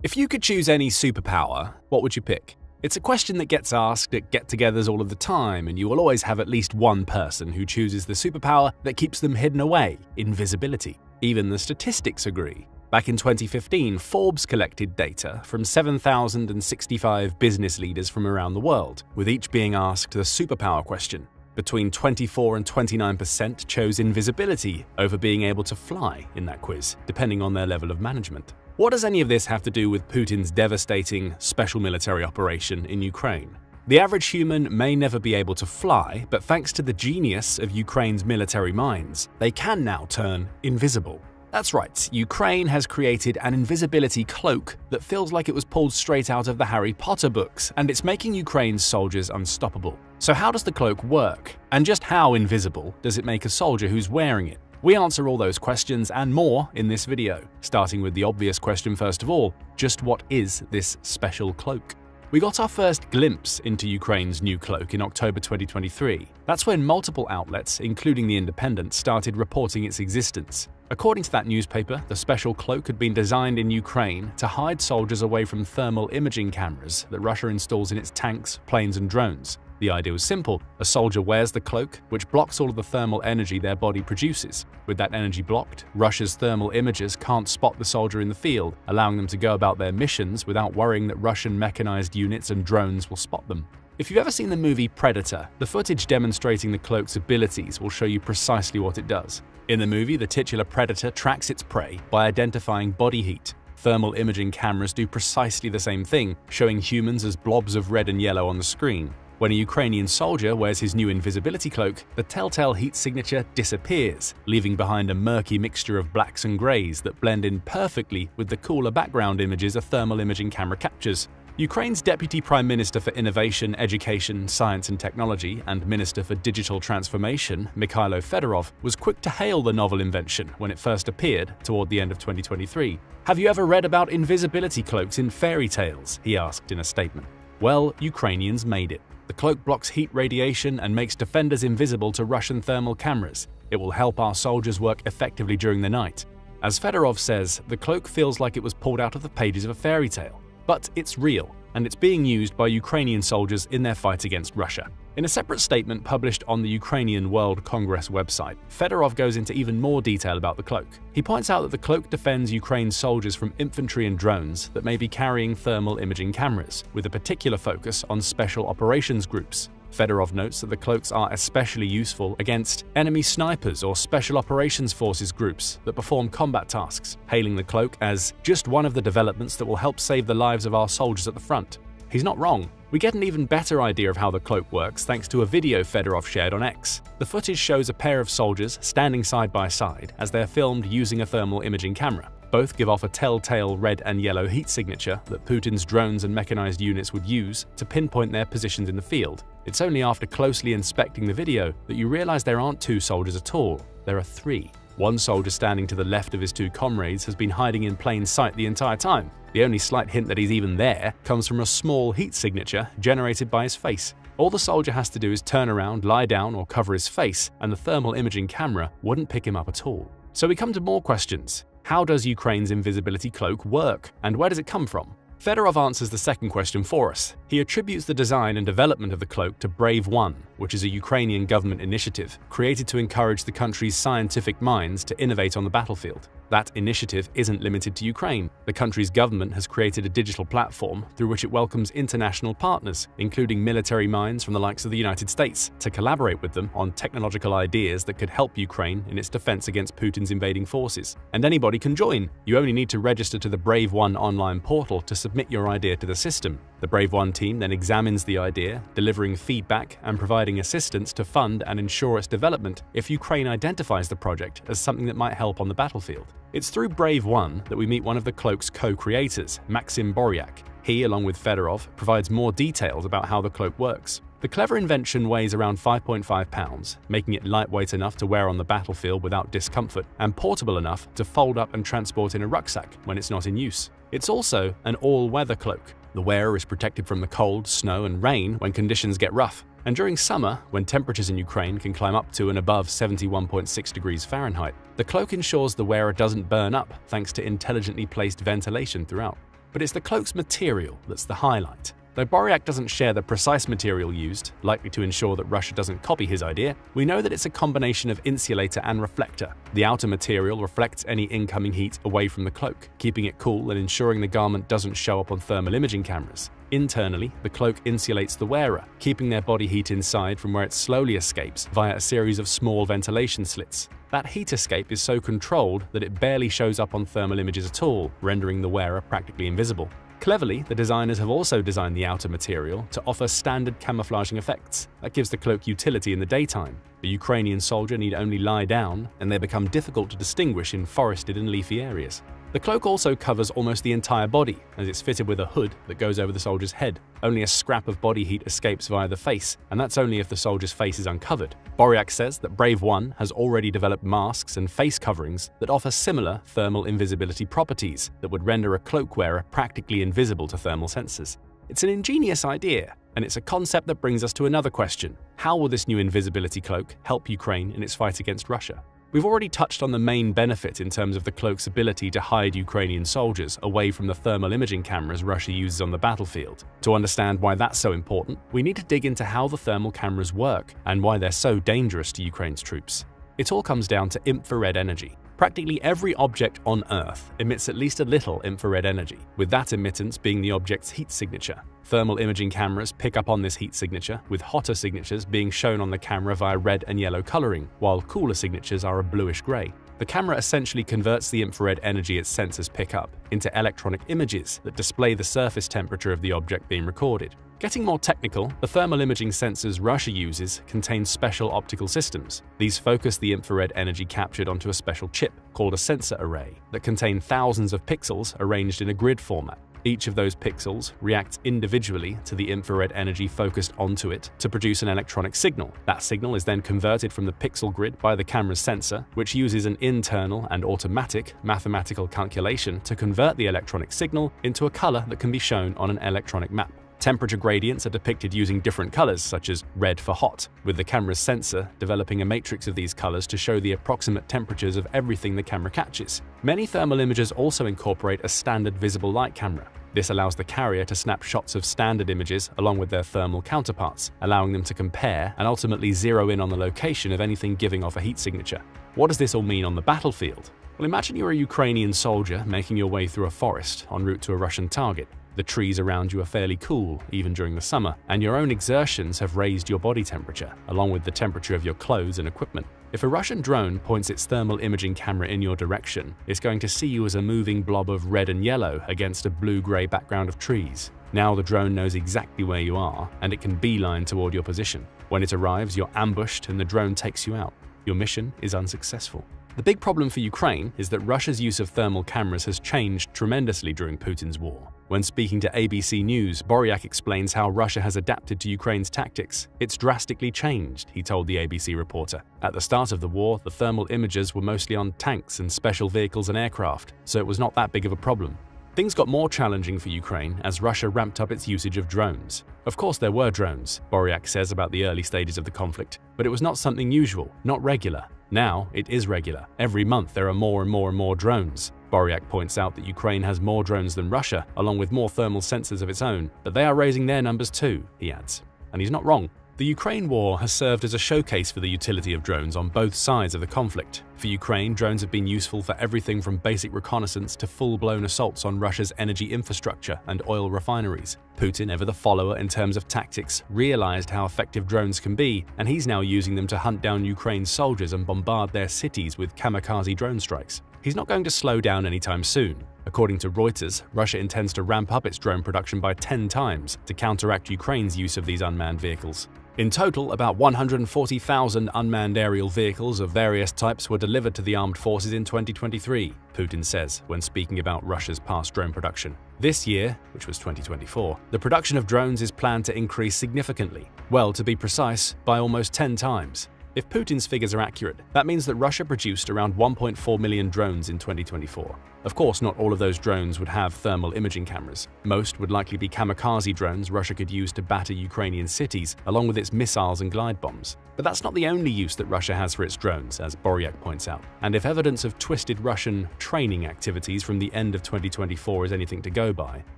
If you could choose any superpower, what would you pick? It's a question that gets asked at get-togethers all of the time, and you will always have at least one person who chooses the superpower that keeps them hidden away, invisibility. Even the statistics agree. Back in 2015, Forbes collected data from 7,065 business leaders from around the world, with each being asked the superpower question. Between 24 and 29% chose invisibility over being able to fly in that quiz, depending on their level of management. What does any of this have to do with Putin's devastating special military operation in Ukraine? The average human may never be able to fly, but thanks to the genius of Ukraine's military minds, they can now turn invisible. That's right, Ukraine has created an invisibility cloak that feels like it was pulled straight out of the Harry Potter books, and it's making Ukraine's soldiers unstoppable. So how does the cloak work? And just how invisible does it make a soldier who's wearing it? We answer all those questions and more in this video, starting with the obvious question first of all, just what is this special cloak? We got our first glimpse into Ukraine's new cloak in October 2023. That's when multiple outlets, including The Independent, started reporting its existence. According to that newspaper, the special cloak had been designed in Ukraine to hide soldiers away from thermal imaging cameras that Russia installs in its tanks, planes, and drones. The idea was simple. A soldier wears the cloak, which blocks all of the thermal energy their body produces. With that energy blocked, Russia's thermal imagers can't spot the soldier in the field, allowing them to go about their missions without worrying that Russian mechanized units and drones will spot them. If you've ever seen the movie Predator, the footage demonstrating the cloak's abilities will show you precisely what it does. In the movie, the titular predator tracks its prey by identifying body heat. Thermal imaging cameras do precisely the same thing, showing humans as blobs of red and yellow on the screen. When a Ukrainian soldier wears his new invisibility cloak, the telltale heat signature disappears, leaving behind a murky mixture of blacks and greys that blend in perfectly with the cooler background images a thermal imaging camera captures. Ukraine's Deputy Prime Minister for Innovation, Education, Science and Technology and Minister for Digital Transformation, Mikhailo Fedorov, was quick to hail the novel invention when it first appeared toward the end of 2023. "Have you ever read about invisibility cloaks in fairy tales?" he asked in a statement. Well, Ukrainians made it. The cloak blocks heat radiation and makes defenders invisible to Russian thermal cameras. It will help our soldiers work effectively during the night. As Fedorov says, the cloak feels like it was pulled out of the pages of a fairy tale. But it's real, and it's being used by Ukrainian soldiers in their fight against Russia. In a separate statement published on the Ukrainian World Congress website, Fedorov goes into even more detail about the cloak. He points out that the cloak defends Ukraine's soldiers from infantry and drones that may be carrying thermal imaging cameras, with a particular focus on special operations groups. Fedorov notes that the cloaks are especially useful against enemy snipers or special operations forces groups that perform combat tasks, hailing the cloak as just one of the developments that will help save the lives of our soldiers at the front. He's not wrong. We get an even better idea of how the cloak works thanks to a video Fedorov shared on X. The footage shows a pair of soldiers standing side by side as they're filmed using a thermal imaging camera. Both give off a telltale red and yellow heat signature that Putin's drones and mechanized units would use to pinpoint their positions in the field. It's only after closely inspecting the video that you realize there aren't two soldiers at all. There are three. One soldier standing to the left of his two comrades has been hiding in plain sight the entire time. The only slight hint that he's even there comes from a small heat signature generated by his face. All the soldier has to do is turn around, lie down, or cover his face, and the thermal imaging camera wouldn't pick him up at all. So we come to more questions. How does Ukraine's invisibility cloak work, and where does it come from? Fedorov answers the second question for us. He attributes the design and development of the cloak to Brave One, which is a Ukrainian government initiative created to encourage the country's scientific minds to innovate on the battlefield. That initiative isn't limited to Ukraine. The country's government has created a digital platform through which it welcomes international partners, including military minds from the likes of the United States, to collaborate with them on technological ideas that could help Ukraine in its defense against Putin's invading forces. And anybody can join. You only need to register to the Brave One online portal to submit your idea to the system. The Brave One team then examines the idea, delivering feedback and providing assistance to fund and ensure its development if Ukraine identifies the project as something that might help on the battlefield. It's through Brave One that we meet one of the cloak's co-creators, Maxim Boryak. He, along with Fedorov, provides more details about how the cloak works. The clever invention weighs around 5.5 pounds, making it lightweight enough to wear on the battlefield without discomfort, and portable enough to fold up and transport in a rucksack when it's not in use. It's also an all-weather cloak. The wearer is protected from the cold, snow, and rain when conditions get rough. And during summer, when temperatures in Ukraine can climb up to and above 71.6 degrees Fahrenheit, the cloak ensures the wearer doesn't burn up thanks to intelligently placed ventilation throughout. but it's the cloak's material that's the highlight. Though Boryak doesn't share the precise material used, likely to ensure that Russia doesn't copy his idea, we know that it's a combination of insulator and reflector. The outer material reflects any incoming heat away from the cloak, keeping it cool and ensuring the garment doesn't show up on thermal imaging cameras. Internally, the cloak insulates the wearer, keeping their body heat inside from where it slowly escapes via a series of small ventilation slits. That heat escape is so controlled that it barely shows up on thermal images at all, rendering the wearer practically invisible. Cleverly, the designers have also designed the outer material to offer standard camouflaging effects. That gives the cloak utility in the daytime. A Ukrainian soldier need only lie down, and they become difficult to distinguish in forested and leafy areas. The cloak also covers almost the entire body, as it's fitted with a hood that goes over the soldier's head. Only a scrap of body heat escapes via the face, and that's only if the soldier's face is uncovered. Boryak says that Brave One has already developed masks and face coverings that offer similar thermal invisibility properties that would render a cloak wearer practically invisible to thermal sensors. It's an ingenious idea, and it's a concept that brings us to another question. How will this new invisibility cloak help Ukraine in its fight against Russia? We've already touched on the main benefit in terms of the cloak's ability to hide Ukrainian soldiers away from the thermal imaging cameras Russia uses on the battlefield. To understand why that's so important, we need to dig into how the thermal cameras work and why they're so dangerous to Ukraine's troops. It all comes down to infrared energy. Practically every object on Earth emits at least a little infrared energy, with that emittance being the object's heat signature. Thermal imaging cameras pick up on this heat signature, with hotter signatures being shown on the camera via red and yellow coloring, while cooler signatures are a bluish-gray. The camera essentially converts the infrared energy its sensors pick up into electronic images that display the surface temperature of the object being recorded. Getting more technical, the thermal imaging sensors Russia uses contain special optical systems. These focus the infrared energy captured onto a special chip, called a sensor array, that contain thousands of pixels arranged in a grid format. Each of those pixels reacts individually to the infrared energy focused onto it to produce an electronic signal. That signal is then converted from the pixel grid by the camera's sensor, which uses an internal and automatic mathematical calculation to convert the electronic signal into a color that can be shown on an electronic map. Temperature gradients are depicted using different colors, such as red for hot, with the camera's sensor developing a matrix of these colors to show the approximate temperatures of everything the camera catches. Many thermal imagers also incorporate a standard visible light camera. This allows the carrier to snap shots of standard images along with their thermal counterparts, allowing them to compare and ultimately zero in on the location of anything giving off a heat signature. What does this all mean on the battlefield? Well, imagine you're a Ukrainian soldier making your way through a forest en route to a Russian target. The trees around you are fairly cool, even during the summer, and your own exertions have raised your body temperature, along with the temperature of your clothes and equipment. If a Russian drone points its thermal imaging camera in your direction, it's going to see you as a moving blob of red and yellow against a blue-gray background of trees. Now the drone knows exactly where you are, and it can beeline toward your position. When it arrives, you're ambushed and the drone takes you out. Your mission is unsuccessful. The big problem for Ukraine is that Russia's use of thermal cameras has changed tremendously during Putin's war. When speaking to ABC News, Boryak explains how Russia has adapted to Ukraine's tactics. It's drastically changed, he told the ABC reporter. At the start of the war, the thermal imagers were mostly on tanks and special vehicles and aircraft, so it was not that big of a problem. Things got more challenging for Ukraine as Russia ramped up its usage of drones. Of course there were drones, Boryak says about the early stages of the conflict, but it was not something usual, not regular. Now it is regular. Every month there are more and more drones. Boryak points out that Ukraine has more drones than Russia, along with more thermal sensors of its own, but they are raising their numbers too, he adds. And he's not wrong. The Ukraine war has served as a showcase for the utility of drones on both sides of the conflict. For Ukraine, drones have been useful for everything from basic reconnaissance to full-blown assaults on Russia's energy infrastructure and oil refineries. Putin, ever the follower in terms of tactics, realized how effective drones can be, and he's now using them to hunt down Ukraine's soldiers and bombard their cities with kamikaze drone strikes. He's not going to slow down anytime soon. According to Reuters, Russia intends to ramp up its drone production by 10 times to counteract Ukraine's use of these unmanned vehicles. In total, about 140,000 unmanned aerial vehicles of various types were delivered to the armed forces in 2023, Putin says when speaking about Russia's past drone production. This year, which was 2024, the production of drones is planned to increase significantly. Well, to be precise, by almost 10 times. If Putin's figures are accurate, that means that Russia produced around 1.4 million drones in 2024. Of course, not all of those drones would have thermal imaging cameras. Most would likely be kamikaze drones Russia could use to batter Ukrainian cities, along with its missiles and glide bombs. But that's not the only use that Russia has for its drones, as Boryak points out. And if evidence of twisted Russian training activities from the end of 2024 is anything to go by,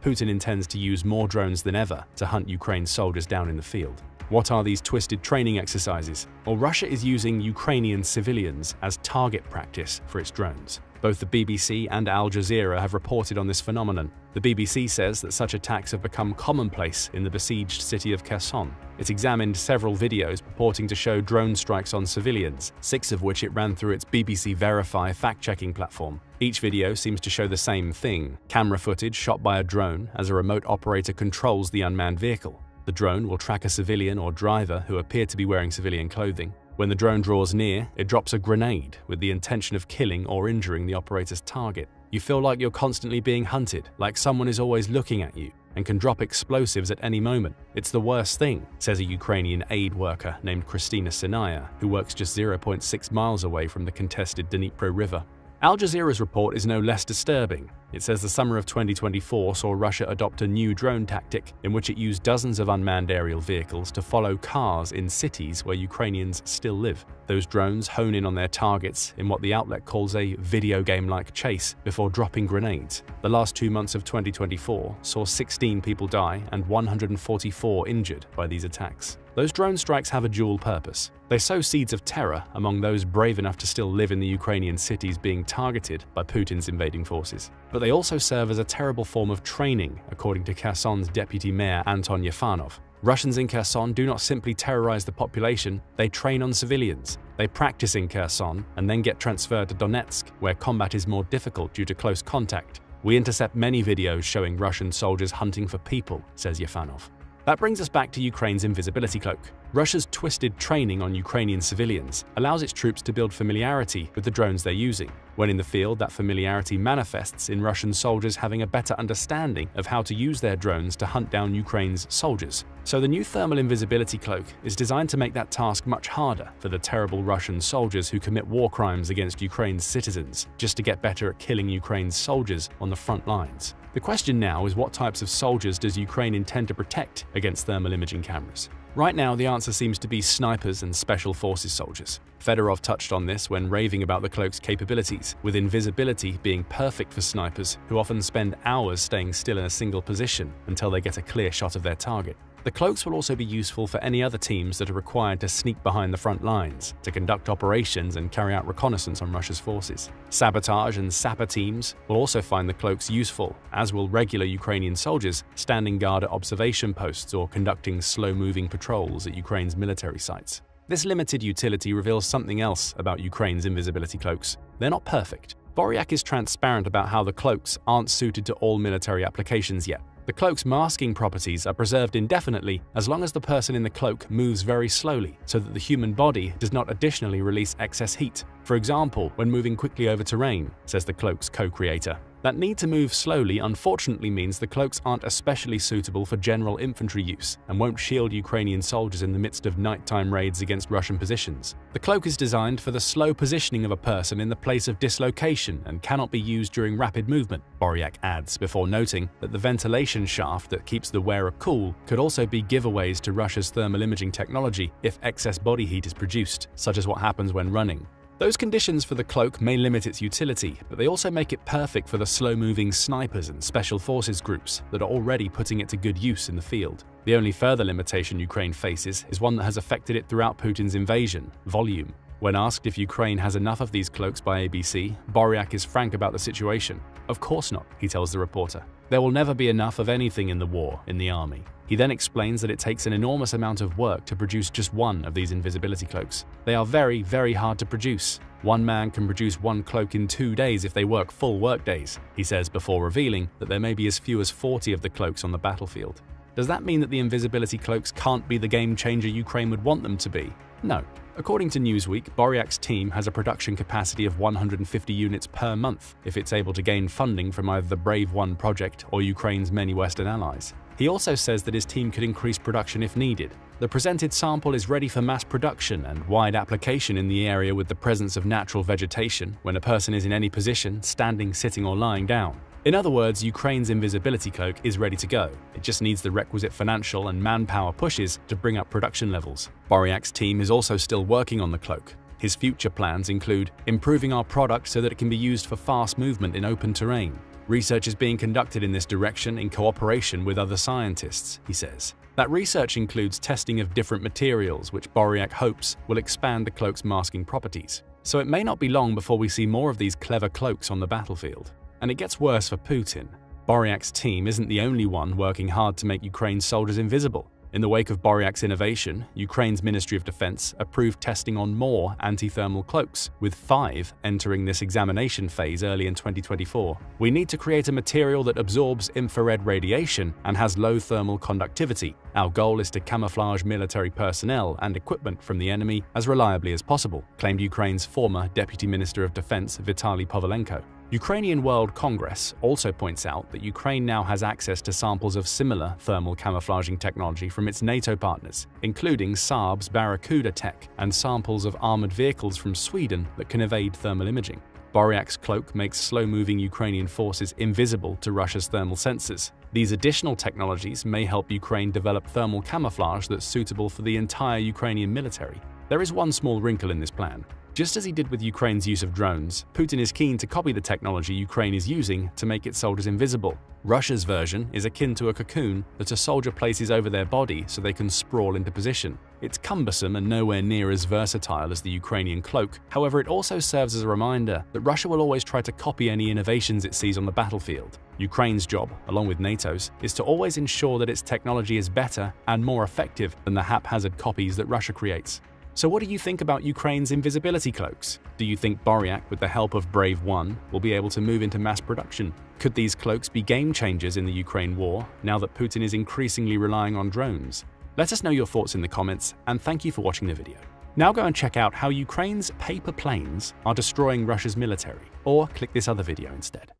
Putin intends to use more drones than ever to hunt Ukraine's soldiers down in the field. What are these twisted training exercises? Well, Russia is using Ukrainian civilians as target practice for its drones. Both the BBC and Al Jazeera have reported on this phenomenon. The BBC says that such attacks have become commonplace in the besieged city of Kherson. It examined several videos purporting to show drone strikes on civilians, 6 of which it ran through its BBC Verify fact-checking platform. Each video seems to show the same thing: camera footage shot by a drone as a remote operator controls the unmanned vehicle. The drone will track a civilian or driver who appear to be wearing civilian clothing. When the drone draws near, it drops a grenade with the intention of killing or injuring the operator's target. You feel like you're constantly being hunted, like someone is always looking at you, and can drop explosives at any moment. It's the worst thing, says a Ukrainian aid worker named Kristina Sinaya, who works just 0.6 miles away from the contested Dnipro River. Al Jazeera's report is no less disturbing. It says the summer of 2024 saw Russia adopt a new drone tactic in which it used dozens of unmanned aerial vehicles to follow cars in cities where Ukrainians still live. Those drones hone in on their targets in what the outlet calls a video game-like chase before dropping grenades. The last 2 months of 2024 saw 16 people die and 144 injured by these attacks. Those drone strikes have a dual purpose. They sow seeds of terror among those brave enough to still live in the Ukrainian cities being targeted by Putin's invading forces. But they also serve as a terrible form of training, according to Kherson's deputy mayor Anton Yefanov. Russians in Kherson do not simply terrorize the population, they train on civilians. They practice in Kherson and then get transferred to Donetsk, where combat is more difficult due to close contact. We intercept many videos showing Russian soldiers hunting for people, says Yefanov. That brings us back to Ukraine's invisibility cloak. Russia's twisted training on Ukrainian civilians allows its troops to build familiarity with the drones they're using. When in the field, that familiarity manifests in Russian soldiers having a better understanding of how to use their drones to hunt down Ukraine's soldiers. So the new thermal invisibility cloak is designed to make that task much harder for the terrible Russian soldiers who commit war crimes against Ukraine's citizens, just to get better at killing Ukraine's soldiers on the front lines. The question now is, what types of soldiers does Ukraine intend to protect against thermal imaging cameras? Right now, the answer seems to be snipers and special forces soldiers. Fedorov touched on this when raving about the cloak's capabilities, with invisibility being perfect for snipers who often spend hours staying still in a single position until they get a clear shot of their target. The cloaks will also be useful for any other teams that are required to sneak behind the front lines, to conduct operations and carry out reconnaissance on Russia's forces. Sabotage and sapper teams will also find the cloaks useful, as will regular Ukrainian soldiers standing guard at observation posts or conducting slow-moving patrols at Ukraine's military sites. This limited utility reveals something else about Ukraine's invisibility cloaks. They're not perfect. Boryak is transparent about how the cloaks aren't suited to all military applications yet. The cloak's masking properties are preserved indefinitely as long as the person in the cloak moves very slowly, so that the human body does not additionally release excess heat. For example, when moving quickly over terrain, says the cloak's co-creator. That need to move slowly unfortunately means the cloaks aren't especially suitable for general infantry use and won't shield Ukrainian soldiers in the midst of nighttime raids against Russian positions. The cloak is designed for the slow positioning of a person in the place of dislocation and cannot be used during rapid movement, Boryak adds, before noting that the ventilation shaft that keeps the wearer cool could also be giveaways to Russia's thermal imaging technology if excess body heat is produced, such as what happens when running. Those conditions for the cloak may limit its utility, but they also make it perfect for the slow-moving snipers and special forces groups that are already putting it to good use in the field. The only further limitation Ukraine faces is one that has affected it throughout Putin's invasion: volume. When asked if Ukraine has enough of these cloaks by ABC, Boryak is frank about the situation. Of course not, he tells the reporter. There will never be enough of anything in the war, in the army. He then explains that it takes an enormous amount of work to produce just one of these invisibility cloaks. They are very, very hard to produce. One man can produce one cloak in 2 days if they work full workdays, he says, before revealing that there may be as few as 40 of the cloaks on the battlefield. Does that mean that the invisibility cloaks can't be the game changer Ukraine would want them to be? No. According to Newsweek, Boryak's team has a production capacity of 150 units per month if it's able to gain funding from either the Brave One project or Ukraine's many Western allies. He also says that his team could increase production if needed. The presented sample is ready for mass production and wide application in the area with the presence of natural vegetation when a person is in any position, standing, sitting or lying down. In other words, Ukraine's invisibility cloak is ready to go. It just needs the requisite financial and manpower pushes to bring up production levels. Boryak's team is also still working on the cloak. His future plans include improving our product so that it can be used for fast movement in open terrain. Research is being conducted in this direction in cooperation with other scientists, he says. That research includes testing of different materials which Boryak hopes will expand the cloak's masking properties. So it may not be long before we see more of these clever cloaks on the battlefield. And it gets worse for Putin. Boryak's team isn't the only one working hard to make Ukraine's soldiers invisible. In the wake of Boryak's innovation, Ukraine's Ministry of Defense approved testing on more anti-thermal cloaks, with 5 entering this examination phase early in 2024. We need to create a material that absorbs infrared radiation and has low thermal conductivity. Our goal is to camouflage military personnel and equipment from the enemy as reliably as possible, claimed Ukraine's former Deputy Minister of Defense Vitaly Povilenko. Ukrainian World Congress also points out that Ukraine now has access to samples of similar thermal camouflaging technology from its NATO partners, including Saab's Barracuda tech and samples of armored vehicles from Sweden that can evade thermal imaging. Boryak's cloak makes slow-moving Ukrainian forces invisible to Russia's thermal sensors. These additional technologies may help Ukraine develop thermal camouflage that's suitable for the entire Ukrainian military. There is one small wrinkle in this plan. Just as he did with Ukraine's use of drones, Putin is keen to copy the technology Ukraine is using to make its soldiers invisible. Russia's version is akin to a cocoon that a soldier places over their body so they can sprawl into position. It's cumbersome and nowhere near as versatile as the Ukrainian cloak. However, it also serves as a reminder that Russia will always try to copy any innovations it sees on the battlefield. Ukraine's job, along with NATO's, is to always ensure that its technology is better and more effective than the haphazard copies that Russia creates. So what do you think about Ukraine's invisibility cloaks? Do you think Boryak, with the help of Brave 1, will be able to move into mass production? Could these cloaks be game changers in the Ukraine war, now that Putin is increasingly relying on drones? Let us know your thoughts in the comments, and thank you for watching the video. Now go and check out how Ukraine's paper planes are destroying Russia's military, or click this other video instead.